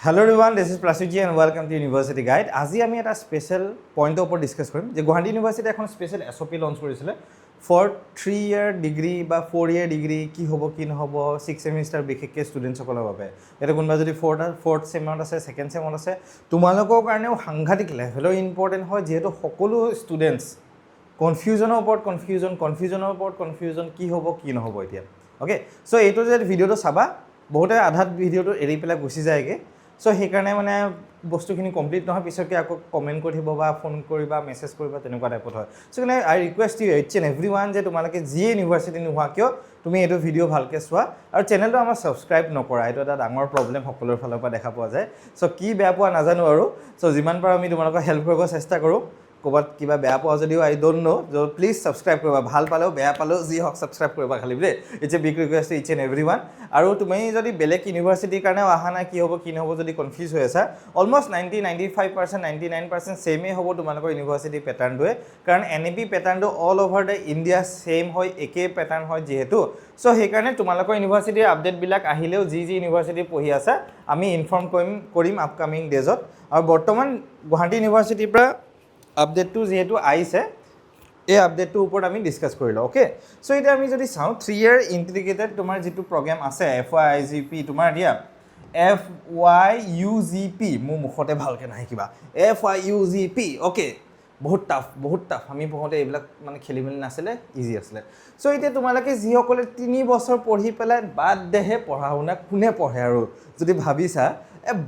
Hello everyone, this is Prasujji and welcome to University Guide. আজি আমি এটা special পইণ্টৰ ওপৰত ডিছকাছ কৰিম যে গুৱাহাটী ইউনিভাৰ্চিটি এখন স্পেশাল SOP লঞ্চ কৰিছিলে ফৰ 3 ইয়াৰ ডিগ্ৰী বা 4 ইয়াৰ ডিগ্ৰী কি হ'ব কি নহ'ব 6 ছেমিষ্টাৰ বিশেষকৈ ষ্টুডেণ্টসকলৰ বাবে এতিয়া কোনোবা যদি ফ'ৰ্থ ছেমত আছে ছেকেণ্ড ছেমত আছে তোমালোকৰ কাৰণেও সাংঘাতিক লেভেলৰ ইম্পৰ্টেণ্ট হয় যিহেতু সকলো ষ্টুডেণ্টছ কনফিউজনৰ ওপৰত কনফিউজন কি হ'ব কি নহ'ব এতিয়া অ'কে চ' এইটো যে ভিডিঅ'টো চাবা বহুতে আধাত ভিডিঅ'টো এৰি পেলাই গুচি যায়গৈ চ' সেইকাৰণে মানে বস্তুখিনি কমপ্লিট নহয় পিছতকৈ আকৌ কমেণ্ট কৰি থাকিব বা ফোন কৰিবা মেছেজ কৰিবা তেনেকুৱা টাইপত হয় চ' মানে I request you each and every one যে তোমালোকে যিয়ে ইউনিভাৰ্চিটি নোহোৱা কিয় তুমি এইটো ভিডিঅ' ভালকৈ চোৱা আৰু চেনেলটো আমাৰ ছাবস্ক্ৰাইব নকৰা এইটো এটা ডাঙৰ প্ৰব্লেম সকলোৰে ফালৰ পৰা দেখা পোৱা যায় চ' কি বেয়া পোৱা নাজানো আৰু চ' যিমান পাৰোঁ আমি তোমালোকক হেল্প কৰিব চেষ্টা কৰোঁ ক'ৰবাত কিবা বেয়া পোৱা যদিও আই ডোণ্ট ন' য' প্লিজ ছাবস্ক্ৰাইব কৰিবা ভাল পালেও বেয়া পালেও যি হওক ছাবস্ক্ৰাইব কৰিবা খালি দেই it's a big request it's and every one আৰু তুমি যদি বেলেগ ইউনিভাৰ্চিটিৰ কাৰণেও অহা নাই কি হ'ব কি নহ'ব যদি কনফিউজ হৈ আছা অলমষ্ট 95% 99% ছেমেই হ'ব তোমালোকৰ ইউনিভাৰ্চিটি পেটাৰ্ণটোৱে কাৰণ NAP পেটাৰ্ণটো all over the India same হয় একেই পেটাৰ্ণ হয় যিহেতু চ' সেইকাৰণে তোমালোকৰ ইউনিভাৰ্চিটিৰ আপডেটবিলাক আহিলেও যি ইউনিভাৰ্চিটি পঢ়ি আছা আমি ইনফৰ্ম কৰিম আপকামিং ডেজত আৰু বৰ্তমান গুৱাহাটী ইউনিভাৰ্চিটিৰ পৰা আপডেটটো যিহেতু আহিছে এই আপডেটটোৰ ওপৰত আমি ডিছকাছ কৰি লওঁ অ'কে চ' এতিয়া আমি যদি চাওঁ 3 ইয়াৰ ইণ্টিগ্ৰেটেড তোমাৰ যিটো প্ৰগ্ৰেম আছে FYIGP তোমাৰ এতিয়া FYUGP মোৰ মুখতে ভালকৈ নাহে কিবা FYUGP অ'কে বহুত টাফ আমি পঢ়োঁতে এইবিলাক মানে খেলি মেলি নাছিলে ইজি আছিলে চ' এতিয়া তোমালোকে যিসকলে 3 বছৰ পঢ়ি পেলাই বাদ দেহে পঢ়া শুনা কোনে পঢ়ে আৰু যদি ভাবিছা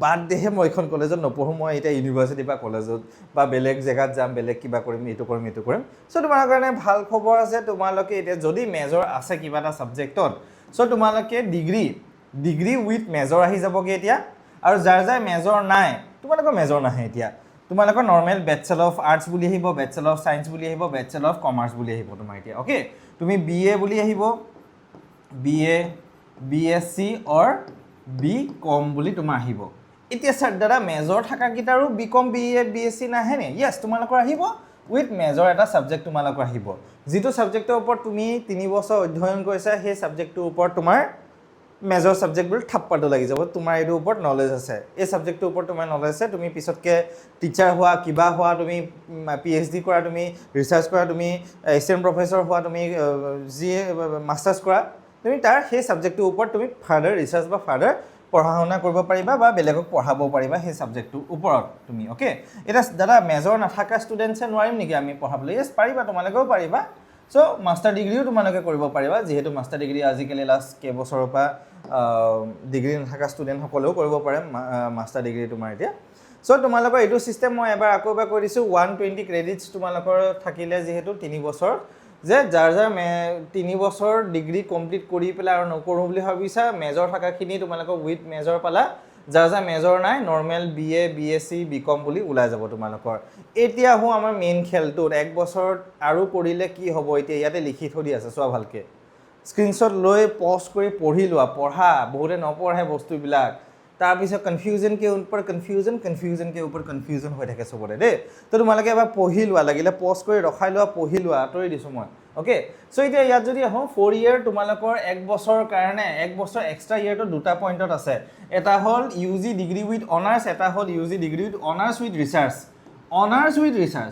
বাদ দেহে মই এইখন কলেজত নপঢ়োঁ মই এতিয়া ইউনিভাৰ্চিটি বা কলেজত বা বেলেগ জেগাত যাম বেলেগ কিবা কৰিম এইটো কৰিম চ' তোমাৰ কাৰণে ভাল খবৰ আছে তোমালোকে এতিয়া যদি মেজৰ আছে কিবা এটা ছাবজেক্টত চ' তোমালোকে ডিগ্ৰী উইথ মেজৰ আহি যাবগৈ এতিয়া আৰু যাৰ মেজৰ নাই তোমালোকৰ মেজৰ নাহে এতিয়া তোমালোকৰ নৰ্মেল বেচেলৰ অফ আৰ্টছ বুলি আহিব বেচেলৰ অফ ছায়েন্স বুলি আহিব বেচেলৰ অফ কমাৰ্চ বুলি আহিব তোমাৰ এতিয়া অ'কে তুমি BA বুলি আহিব BA BSc অৰ BCom বুলি তোমাৰ আহিব এতিয়া ছাৰ দাদা মেজৰ থাকাকেইটাৰো BCom BA BSc নাহে নে য়েছ তোমালোকৰ আহিব উইথ মেজৰ এটা ছাবজেক্ট তোমালোকৰ আহিব যিটো ছাবজেক্টৰ ওপৰত তুমি 3 বছৰ অধ্যয়ন কৰিছা সেই ছাবজেক্টটোৰ ওপৰত তোমাৰ মেজৰ ছাবজেক্টবোৰ থাপ্পাটো লাগি যাব তোমাৰ এইটোৰ ওপৰত নলেজ আছে এই ছাবজেক্টটোৰ ওপৰত তোমাৰ নলেজ আছে তুমি পিছতকৈ টিচাৰ হোৱা কিবা হোৱা তুমি PhD কৰা তুমি ৰিচাৰ্চ কৰা তুমি এছিষ্টেণ্ট প্ৰফেচৰ হোৱা তুমি যি মাষ্টাৰ্ছ কৰা তুমি তাৰ সেই ছাবজেক্টটোৰ ওপৰত তুমি ফাৰ্ডাৰ ৰিচাৰ্চ বা ফাৰ্ডাৰ পঢ়া শুনা কৰিব পাৰিবা বা বেলেগক পঢ়াব পাৰিবা সেই ছাবজেক্টটোৰ ওপৰত তুমি অ'কে এতিয়া দাদা মেজৰ নাথাকা ষ্টুডেণ্টছে নোৱাৰিম নেকি আমি পঢ়াবলৈ য়েছ পাৰিবা তোমালোকেও পাৰিবা চ' মাষ্টাৰ ডিগ্ৰীও তোমালোকে কৰিব পাৰিবা যিহেতু মাষ্টাৰ ডিগ্ৰী আজিকালি লাষ্ট কেইবছৰৰ পৰা ডিগ্ৰী নাথাকা ষ্টুডেণ্টসকলেও কৰিব পাৰে মাষ্টাৰ ডিগ্ৰী তোমাৰ এতিয়া চ' তোমালোকৰ এইটো ছিষ্টেম মই এবাৰ কৈ দিছোঁ 120 ক্ৰেডিটছ তোমালোকৰ থাকিলে যিহেতু 3 বছৰ যে যাৰ 3 বছৰ ডিগ্ৰী কমপ্লিট কৰি পেলাই আৰু নকৰোঁ বুলি ভাবিছা মেজৰ থকাখিনি তোমালোকৰ উইথ মেজৰ পালা যাৰ মেজৰ নাই নৰ্মেল BA BSc BCom বুলি ওলাই যাব তোমালোকৰ এতিয়া আহোঁ আমাৰ মেইন খেলটোত 1 বছৰত আৰু কৰিলে কি হ'ব এতিয়া ইয়াতে লিখি থৈ দি আছে চোৱা ভালকৈ স্ক্ৰীনশ্বট লৈ পজ কৰি পঢ়ি লোৱা পঢ়া বহুতে নপঢ়ে বস্তুবিলাক তাৰপিছত কনফিউজন কে ওপৰত কনফিউজন হৈ থাকে চবতে দেই তো তোমালোকে এবাৰ পঢ়ি লোৱা লাগিলে পজ কৰি ৰখাই লোৱা পঢ়ি লোৱা আঁতৰি দিছোঁ মই অ'কে চ' এতিয়া ইয়াত যদি আহোঁ 4 ইয়াৰ তোমালোকৰ 1 বছৰৰ কাৰণে 1 বছৰ এক্সট্ৰা ইয়াৰটো দুটা পইণ্টত আছে এটা হ'ল UG ডিগ্ৰী উইথ অনাৰ্ছ এটা হ'ল UG degree with honours with research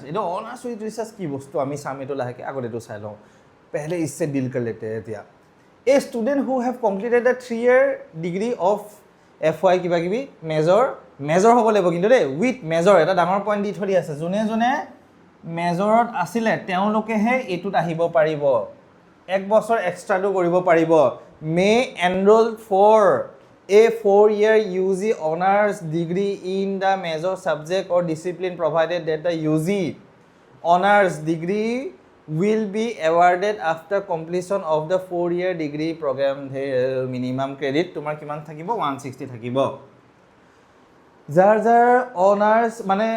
এইটো অনাৰ্ছ উইথ ৰিচাৰ্চ কি বস্তু আমি চাম এইটো লাহেকৈ আগত এইটো চাই লওঁ पहले इससे डील कर लेते हैं এতিয়া a student who have completed the 3 year degree of FY কিবা কিবি মেজৰ হ'ব লাগিব কিন্তু দেই উইথ মেজৰ এটা ডাঙৰ পইণ্ট দি থৈ আছে যোনে মেজৰত আছিলে তেওঁলোকেহে এইটোত আহিব পাৰিব 1 বছৰ এক্সট্ৰাটো কৰিব পাৰিব মে enrol for a 4 year UG honors degree in the major subject or discipline provided that the UG honors degree will be awarded after completion of the 4 year degree program minimum credit তোমাৰ কিমান থাকিব 160 থাকিব যাৰ honours মানে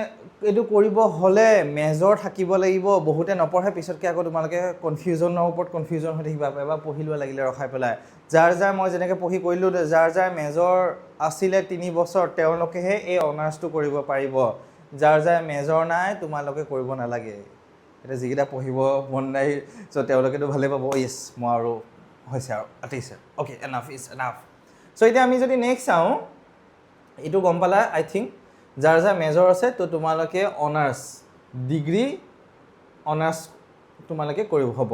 এইটো কৰিব হ'লে major থাকিব লাগিব বহুতে নপঢ়ে পিছতকৈ আকৌ তোমালোকে কনফিউজনৰ ওপৰত কনফিউজন হৈ থাকিবা এবাৰ পঢ়ি লোৱা লাগিলে ৰখাই পেলাই যাৰ মই যেনেকৈ পঢ়ি কৰিলোঁ যাৰ মেজৰ আছিলে 3 বছৰ তেওঁলোকেহে এই অনাৰ্ছটো কৰিব পাৰিব যাৰ মেজৰ নাই তোমালোকে কৰিব নালাগে এতিয়া যিকেইটা পঢ়িব মন নাই চ' তেওঁলোকেতো ভালেই পাব য়েছ মই আৰু হৈছে আৰু আতিছে অ'কে এনাফ চ' এতিয়া আমি যদি নেক্সট চাওঁ এইটো গম পালা আই থিংক যাৰ যাৰ মেজৰ আছে তো তোমালোকে অনাৰ্ছ ডিগ্ৰী অনাৰ্ছ তোমালোকে কৰিব হ'ব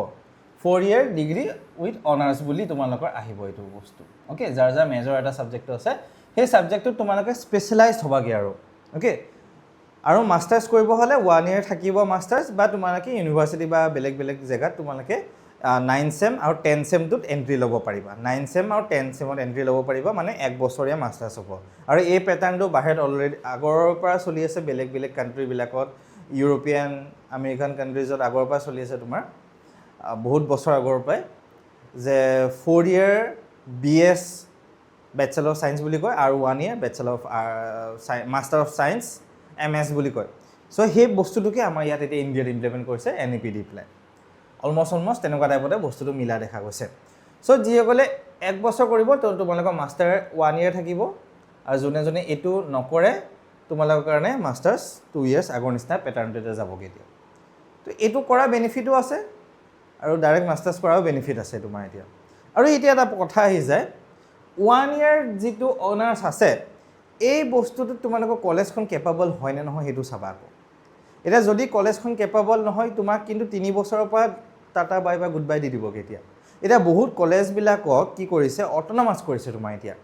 4 year ডিগ্ৰী উইথ অনাৰ্ছ বুলি তোমালোকৰ আহিব এইটো বস্তু অ'কে যাৰ যাৰ মেজৰ এটা ছাবজেক্টটো আছে সেই ছাবজেক্টটোত তোমালোকে স্পেচিয়েলাইজ হ'বাগৈ আৰু অ'কে আৰু মাষ্টাৰ্ছ কৰিব হ'লে 1 year থাকিব মাষ্টাৰ্ছ বা তোমালোকে ইউনিভাৰ্চিটি বা বেলেগ বেলেগ জেগাত তোমালোকে 9 চেম আৰু 10 চেমটোত এণ্ট্ৰি ল'ব পাৰিবা 9 চেম আৰু 10 চেমত এণ্ট্ৰি ল'ব পাৰিবা মানে 1 বছৰীয়া মাষ্টাৰ্ছ হ'ব আৰু এই পেটাৰ্ণটো বাহিৰত অলৰেডি আগৰ পৰা চলি আছে বেলেগ বেলেগ কাণ্ট্ৰিবিলাকত ইউৰোপিয়ান আমেৰিকান কাণ্ট্ৰিজত আগৰ পৰা চলি আছে তোমাৰ বহুত বছৰ আগৰ পৰাই যে 4 year BS bachelor of science বুলি কয় আৰু 1 year bachelor of master of science MS বুলি কয় চ' সেই বস্তুটোকে আমাৰ ইয়াত এতিয়া ইণ্ডিয়াত ইমপ্লিমেণ্ট কৰিছে NEP দি পেলাই অলমষ্ট তেনেকুৱা টাইপতে বস্তুটো মিলা দেখা গৈছে চ' যিসকলে 1 বছৰ কৰিব তো তোমালোকৰ মাষ্টাৰ 1 year থাকিব আৰু যোনে যোনে এইটো নকৰে তোমালোকৰ কাৰণে মাষ্টাৰ্ছ 2 years আগৰ নিচিনা পেটাৰ্ণটোতে যাবগৈ এতিয়া তো এইটো কৰা বেনিফিটো আছে আৰু ডাইৰেক্ট মাষ্টাৰ্ছ কৰাও বেনিফিট আছে তোমাৰ এতিয়া আৰু এতিয়া এটা কথা আহি যায় 1 year যিটো অনাৰ্ছ আছে এই বস্তুটোত তোমালোকৰ কলেজখন কেপাবল হয় নে নহয় সেইটো চাবা আকৌ এতিয়া যদি কলেজখন কেপাবল নহয় তোমাক কিন্তু 3 বছৰৰ পৰা টাটা বাই বা গুড বাই দি দিব কেতিয়া এতিয়া বহুত কলেজবিলাকক কি কৰিছে অট'নমাছ কৰিছে তোমাৰ এতিয়া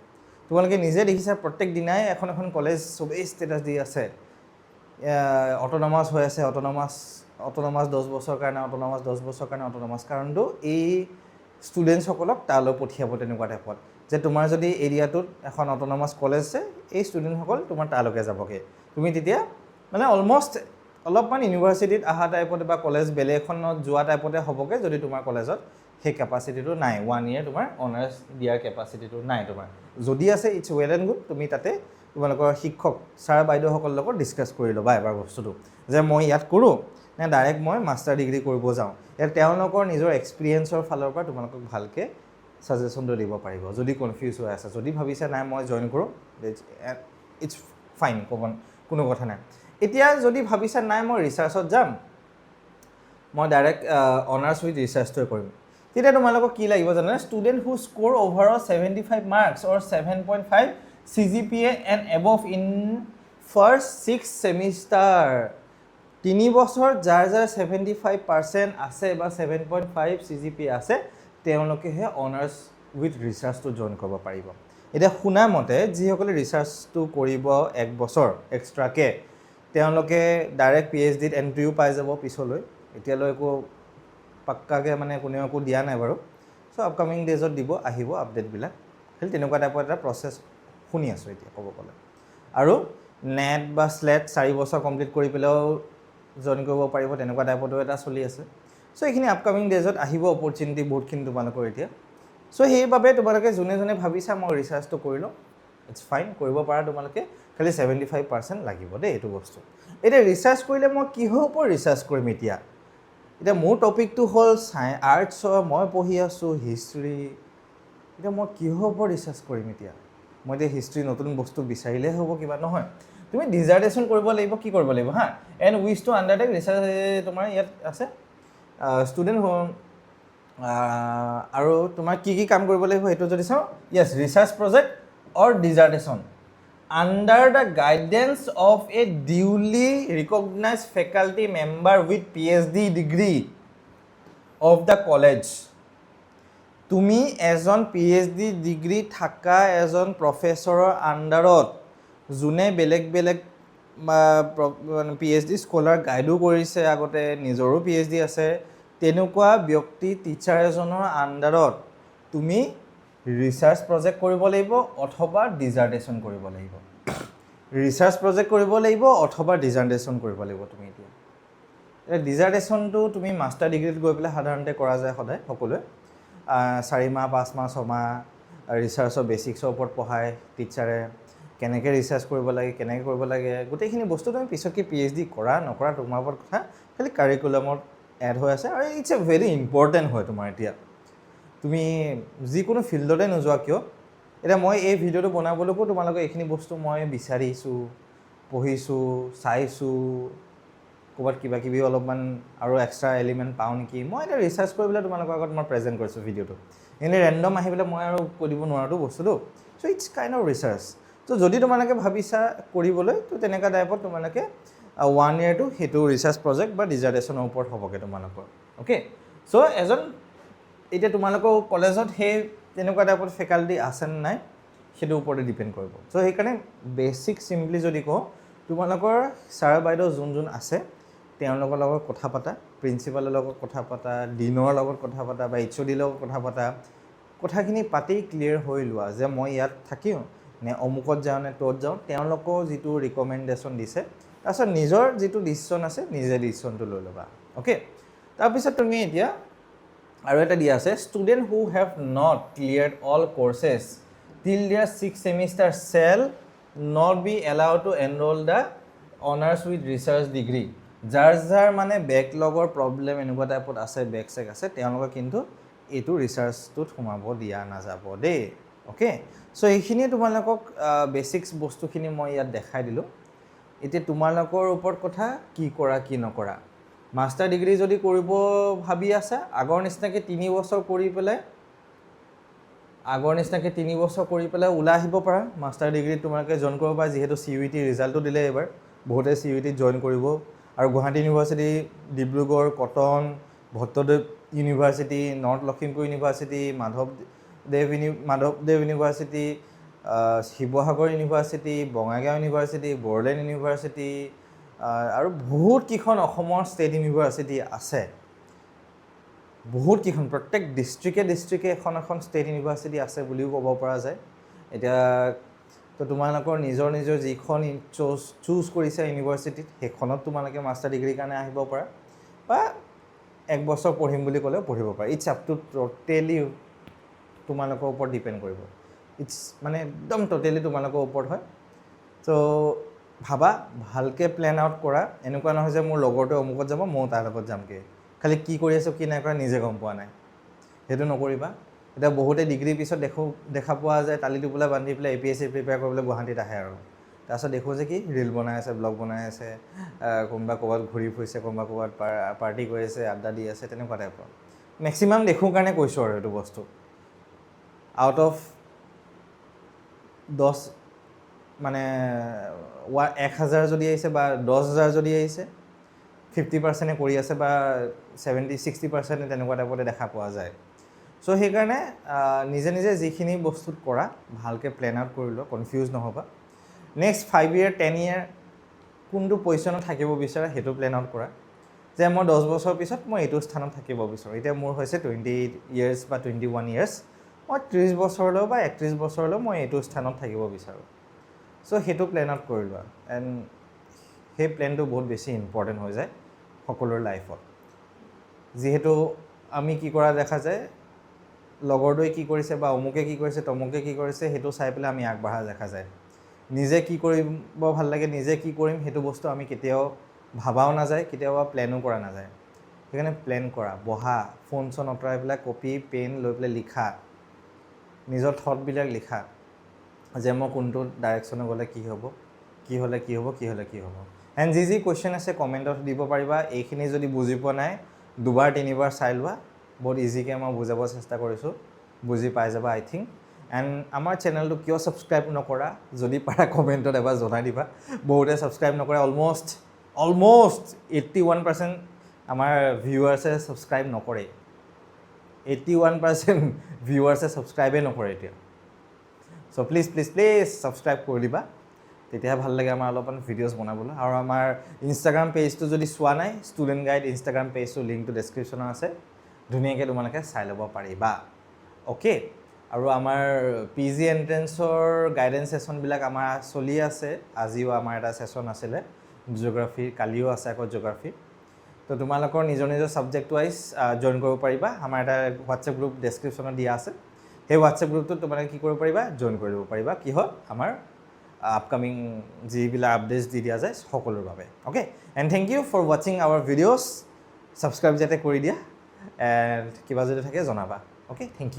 তোমালোকে নিজে দেখিছা প্ৰত্যেক দিনাই এখন এখন কলেজ চবেই ষ্টেটাছ দি আছে অট'নমাছ হৈ আছে অট'নমাছ 10 বছৰৰ কাৰণে অট'নমাছ 10 বছৰৰ কাৰণে অট'নমাছ কাৰণটো এই ষ্টুডেণ্টসকলক তালৈ পঠিয়াব তেনেকুৱা টাইপত যে তোমাৰ যদি এৰিয়াটোত এখন অট'নমাছ কলেজ আছে এই ষ্টুডেণ্টসকল তোমাৰ তালৈকে যাবগৈ তুমি তেতিয়া মানে অলমষ্ট অলপমান ইউনিভাৰ্চিটিত অহা টাইপতে বা কলেজ বেলেগ এখনত যোৱা টাইপতে হ'বগৈ যদি তোমাৰ কলেজত সেই কেপাচিটিটো নাই 1 year তোমাৰ অনাৰ্ছ দিয়াৰ কেপাচিটিটো নাই তোমাৰ যদি আছে ইটছ ৱেল এণ্ড গুড তুমি তাতে তোমালোকৰ শিক্ষক ছাৰ বাইদেউসকলৰ লগত ডিছকাছ কৰি ল'বা এবাৰ বস্তুটো যে মই ইয়াত কৰোঁ নে ডাইৰেক্ট মই মাষ্টাৰ ডিগ্ৰী কৰিব যাওঁ ইয়াত তেওঁলোকৰ নিজৰ এক্সপিৰিয়েঞ্চৰ ফালৰ পৰা তোমালোকক ভালকৈ ছাজেশ্যনটো দিব পাৰিব যদি কনফিউজ হৈ আছে যদি ভাবিছে নাই মই জইন কৰোঁ ইটছ ফাইন কোনো কথা নাই এতিয়া যদি ভাবিছা নাই মই ৰিচাৰ্চত যাম মই ডাইৰেক্ট অনাৰ্ছ উইথ ৰিচাৰ্চটোৱে কৰিম তেতিয়া তোমালোকক কি লাগিব জানানে student who score overall 75 marks or 7.5 CGPA and above in first 6 semester 3 বছৰ যাৰ যাৰ 75% আছে বা 7.5 CGPA আছে তেওঁলোকেহে অনাৰ্ছ উইথ ৰিচাৰ্চটো জইন কৰিব পাৰিব এতিয়া শুনা মতে যিসকলে ৰিচাৰ্চটো কৰিব 1 বছৰ এক্সট্ৰাকৈ তেওঁলোকে ডাইৰেক্ট PhDত এণ্ট্ৰিও পাই যাব পিছলৈ এতিয়ালৈ একো পাক্কাকৈ মানে কোনেও একো দিয়া নাই বাৰু চ' আপকামিং ডেজত দিব আহিব আপডেটবিলাক খালি তেনেকুৱা টাইপৰ এটা প্ৰচেছ শুনি আছোঁ এতিয়া ক'ব গ'লে আৰু নেট বা স্লেট 4 বছৰ কমপ্লিট কৰি পেলাইও জইন কৰিব পাৰিব তেনেকুৱা টাইপতো এটা চলি আছে চ' এইখিনি আপকামিং ডেজত আহিব অপৰচুনিটি বহুতখিনি তোমালোকৰ এতিয়া চ' সেইবাবে তোমালোকে যোনে যোনে ভাবিছা মই ৰিচাৰ্চটো কৰি লওঁ ইটছ ফাইন কৰিব পাৰা তোমালোকে খালি 75% লাগিব দেই এইটো বস্তু এতিয়া ৰিচাৰ্চ কৰিলে মই কিহৰ ওপৰত ৰিচাৰ্চ কৰিম এতিয়া মোৰ টপিকটো হ'ল আৰ্টছৰ মই পঢ়ি আছোঁ হিষ্ট্ৰী এতিয়া মই কিহৰ ওপৰত ৰিচাৰ্চ কৰিম এতিয়া মই এতিয়া হিষ্ট্ৰী নতুন বস্তু বিচাৰিলে হ'ব কিবা নহয় তুমি ডিজাৰ্টেশ্যন কৰিব লাগিব কি কৰিব লাগিব হা and which to undertake research তোমাৰ ইয়াত আছে ষ্টুডেণ্ট আৰু তোমাৰ কি কাম কৰিব লাগিব সেইটো যদি চাওঁ yes research project or dissertation under the guidance of a duly recognized faculty member with PhD degree of the college তুমি এজন PhD ডিগ্ৰী থকা এজন প্ৰফেচৰৰ আণ্ডাৰত যোনে বেলেগ বেলেগ PhD স্কলাৰ গাইডো কৰিছে আগতে নিজৰো PhD আছে তেনেকুৱা ব্যক্তি টিচাৰ এজনৰ আণ্ডাৰত তুমি ৰিচাৰ্চ প্ৰজেক্ট কৰিব লাগিব অথবা ডিজাৰ্টেশ্যন কৰিব লাগিব ৰিচাৰ্চ প্ৰজেক্ট কৰিব লাগিব অথবা ডিজাৰ্টেশ্যন কৰিব লাগিব তুমি এতিয়া ডিজাৰ্টেশ্যনটো তুমি মাষ্টাৰ ডিগ্ৰীত গৈ পেলাই সাধাৰণতে কৰা যায় সদায় সকলোৱে 4 মাহ 5 মাহ 6 মাহ ৰিচাৰ্চৰ বেচিক্সৰ ওপৰত পঢ়ায় টিচাৰে কেনেকৈ ৰিচাৰ্চ কৰিব লাগে গোটেইখিনি বস্তু তুমি পিছতকৈ PhD কৰা নকৰা তোমাৰ ওপৰত কথা খালি কাৰিকুলামত এড হৈ আছে আৰু ইটছ এ ভেৰি ইম্পৰ্টেণ্ট হয় তোমাৰ এতিয়া তুমি যিকোনো ফিল্ডতে নোযোৱা কিয় এতিয়া মই এই ভিডিঅ'টো বনাবলৈকো তোমালোকে এইখিনি বস্তু মই বিচাৰিছোঁ পঢ়িছোঁ চাইছোঁ ক'ৰবাত কিবা কিবি অলপমান আৰু এক্সট্ৰা এলিমেণ্ট পাওঁ নেকি মই এতিয়া ৰিচাৰ্চ কৰি পেলাই তোমালোকৰ আগত মই প্ৰেজেণ্ট কৰিছোঁ ভিডিঅ'টো এনেই ৰেণ্ডম আহি পেলাই মই আৰু কৈ দিব নোৱাৰোঁতো বস্তুটো চ' ইটছ কাইণ্ড অফ ৰিচাৰ্চ তো যদি তোমালোকে ভাবিছা কৰিবলৈ তো তেনেকুৱা টাইপত তোমালোকে 1 year to সেইটো ৰিচাৰ্চ প্ৰজেক্ট বা ডিজাৰ্টেশ্যনৰ ওপৰত হ'বগৈ তোমালোকৰ অ'কে চ' এজন এতিয়া তোমালোকৰ কলেজত সেই তেনেকুৱা টাইপত ফেকাল্টি আছে নে নাই সেইটোৰ ওপৰতে ডিপেণ্ড কৰিব চ' সেইকাৰণে বেছিক চিম্পলি যদি কওঁ তোমালোকৰ ছাৰ বাইদেউ যোন আছে তেওঁলোকৰ লগত কথা পাতা প্ৰিন্সিপালৰ লগত কথা পাতা ডিনৰ লগত কথা পাতা বা HOD লগত কথা পাতা কথাখিনি পাতি ক্লিয়াৰ হৈ লোৱা যে মই ইয়াত থাকিম নে অমুকত যাওঁ নে ত'ত যাওঁ তেওঁলোকৰ যিটো ৰিকমেণ্ডেশ্যন দিছে তাৰপিছত নিজৰ যিটো ডিচিশ্যন আছে নিজে ডিচিশ্যনটো লৈ ল'বা অ'কে তাৰপিছত তুমি এতিয়া আৰু এটা দিয়া আছে student who have not cleared all courses till their 6th semester shall not be allowed to enroll the honors with research degree যাৰ মানে বেকলগৰ প্ৰব্লেম এনেকুৱা টাইপত আছে বেক চেক আছে তেওঁলোকে কিন্তু এইটো ৰিচাৰ্চটোত সোমাব দিয়া নাযাব দেই অ'কে চ' এইখিনিয়ে তোমালোকক বেছিক্স বস্তুখিনি মই ইয়াত দেখাই দিলোঁ এতিয়া তোমালোকৰ ওপৰত কথা কি কৰা কি নকৰা মাষ্টাৰ ডিগ্ৰী যদি কৰিব ভাবি আছা আগৰ নিচিনাকৈ 3 বছৰ কৰি পেলাই ওলাই আহিব পাৰা মাষ্টাৰ ডিগ্ৰীত তোমালোকে জইন কৰিব পাৰা যিহেতু CUET ৰিজাল্টটো দিলে এবাৰ বহুতে CUETত জইন কৰিব আৰু Guwahati university Dibrugarh Cotton Bhattadev university north Lakhimpur university Madhabdev university Sivasagar university Bongaigaon university Bodoland university আৰু বহুত কেইখন অসমৰ ষ্টেট ইউনিভাৰ্চিটি আছে বহুত কেইখন প্ৰত্যেক ডিষ্ট্ৰিক্টে এখন ষ্টেট ইউনিভাৰ্চিটি আছে বুলিও ক'ব পৰা যায় এতিয়া তো তোমালোকৰ নিজৰ যিখন চুজ কৰিছে ইউনিভাৰ্চিটিত সেইখনত তোমালোকে মাষ্টাৰ ডিগ্ৰীৰ কাৰণে আহিব পাৰা বা 1 বছৰ পঢ়িম বুলি ক'লেও পঢ়িব পাৰা ইটছ আপ টু টোটেলি তোমালোকৰ ওপৰত ডিপেণ্ড কৰিব ইটছ মানে একদম টোটেলি তোমালোকৰ ওপৰত হয় ত' ভাবা ভালকৈ প্লেন আউট কৰা এনেকুৱা নহয় যে মোৰ লগৰটোৱে অমুকত যাব ময়ো তাৰ লগত যামগৈ খালি কি কৰি আছোঁ কি নাই কৰা নিজে গম পোৱা নাই সেইটো নকৰিবা এতিয়া বহুতে ডিগ্ৰীৰ পিছত দেখা পোৱা যায় টালি টোপোলা বান্ধি পেলাই APSC প্ৰিপেয়াৰ কৰিবলৈ গুৱাহাটীত আহে আৰু তাৰপিছত দেখোঁ যে কি ৰিল বনাই আছে ব্লগ বনাই আছে কোনোবা ক'ৰবাত ঘূৰি ফুৰিছে কোনোবা ক'ৰবাত পাৰ্টি কৰি আছে আড্ডা দি আছে তেনেকুৱা টাইপৰ মেক্সিমাম দেখোঁ কাৰণে কৈছোঁ আৰু এইটো বস্তু আউট অফ 10 মানে 1000 যদি আহিছে বা 10000 যদি আহিছে 50% কৰি আছে বা 70-60% তেনেকুৱা টাইপতে দেখা পোৱা যায় চ' সেইকাৰণে নিজে যিখিনি বস্তুত কৰা ভালকৈ প্লেন আউট কৰি লোৱা কনফিউজ নহ'বা নেক্সট 5 year 10 year কোনটো পজিশ্যনত থাকিব বিচাৰা সেইটো প্লেন আউট কৰা যে মই 10 বছৰ পিছত মই এইটো স্থানত থাকিব বিচাৰোঁ এতিয়া মোৰ হৈছে 28 years বা 21 years মই 30 বছৰলৈ বা 31 বছৰলৈ মই এইটো স্থানত থাকিব বিচাৰোঁ চ' সেইটো প্লেন আউট কৰি লোৱা এণ্ড সেই প্লেনটো বহুত বেছি ইম্পৰ্টেণ্ট হৈ যায় সকলোৰে লাইফত যিহেতু আমি কি কৰা দেখা যায় লগৰটোৱে কি কৰিছে বা অমুকে কি কৰিছে তমুকে কি কৰিছে সেইটো চাই পেলাই আমি আগবঢ়া দেখা যায় নিজে কি কৰিব ভাল লাগে নিজে কি কৰিম সেইটো বস্তু আমি কেতিয়াও ভাবাও নাযায় কেতিয়াবা প্লেনো কৰা নাযায় সেইকাৰণে প্লেন কৰা বহা ফোন চোন আঁতৰাই পেলাই কপি পেন লৈ পেলাই লিখা নিজৰ থটবিলাক লিখা যে মই কোনটো ডাইৰেকশ্যনে গ'লে কি হ'ব কি হ'লে কি হ'ব এণ্ড যি কুৱেশ্যন আছে কমেণ্টত দিব পাৰিবা এইখিনি যদি বুজি পোৱা নাই 2-3 চাই লোৱা বহুত ইজিকৈ মই বুজাব চেষ্টা কৰিছোঁ বুজি পাই যাবা আই থিংক এণ্ড আমাৰ চেনেলটো কিয় ছাবস্ক্ৰাইব নকৰা যদি পাৰা কমেণ্টত এবাৰ জনাই দিবা বহুতে ছাবস্ক্ৰাইব নকৰে অলম'ষ্ট 81% আমাৰ ভিউৱাৰ্ছে ছাবস্ক্ৰাইব নকৰে 81% ভিউৱাৰ্ছে ছাবস্ক্ৰাইবে নকৰে এতিয়া চ' প্লিজ ছাবস্ক্ৰাইব কৰি দিবা তেতিয়াহে ভাল লাগে আমাৰ অলপমান ভিডিঅ'ছ বনাবলৈ আৰু আমাৰ ইনষ্টাগ্ৰাম পেজটো যদি চোৱা নাই ষ্টুডেণ্ট গাইড ইনষ্টাগ্ৰাম পেজটো লিংকটো ডেছক্ৰিপশ্যনত আছে ধুনীয়াকৈ তোমালোকে চাই ল'ব পাৰিবা অ'কে আৰু আমাৰ PG এণ্ট্ৰেঞ্চৰ গাইডেঞ্চ ছেশ্যনবিলাক আমাৰ চলি আছে আজিও আমাৰ এটা ছেশ্যন আছিলে জিঅ'গ্ৰাফী কালিও আছে আকৌ জিঅ'গ্ৰাফী তো তোমালোকৰ নিজৰ ছাবজেক্ট ৱাইজ জইন কৰিব পাৰিবা আমাৰ এটা হোৱাটছএপ গ্ৰুপ ডেছক্ৰিপশ্যনত দিয়া আছে সেই হোৱাটছএপ গ্ৰুপটোত তোমালোকে কি কৰিব পাৰিবা জইন কৰি দিব পাৰিবা কি হয় আমাৰ আপকামিং যিবিলাক আপডেটছ দি দিয়া যায় সকলোৰ বাবে okay and thank you for ৱাচিং আৱাৰ ভিডিঅ'ছ ছাবস্ক্ৰাইব যাতে কৰি দিয়া এণ্ড কিবা যদি থাকে জনাবা অ'কে থেংক ইউ